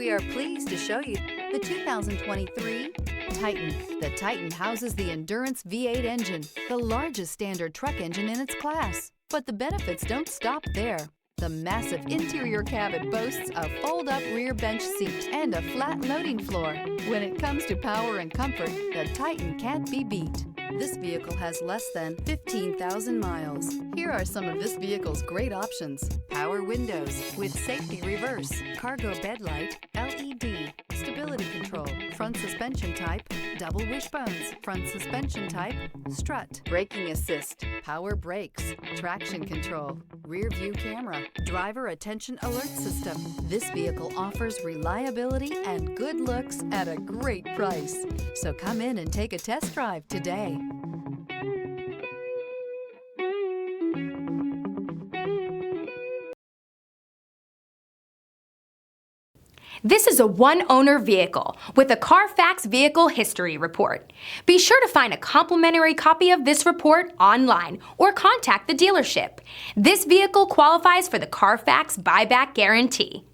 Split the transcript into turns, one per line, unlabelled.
We are pleased to show you the 2023 Titan. The Titan houses the Endurance V8 engine, the largest standard truck engine in its class. But the benefits don't stop there. The massive interior cabin boasts a fold-up rear bench seat and a flat loading floor. When it comes to power and comfort, the Titan can't be beat. This vehicle has less than 15,000 miles. Here are some of this vehicle's great options: power windows with safety reverse, cargo bed light, LED, stability control, front suspension type, double wishbones, front suspension type, strut, braking assist, power brakes, traction control, rear view camera, driver attention alert system. This vehicle offers reliability and good looks at a great price. So come in and take a test drive today.
This is a one-owner vehicle with a Carfax Vehicle History Report. Be sure to find a complimentary copy of this report online or contact the dealership. This vehicle qualifies for the Carfax Buyback Guarantee.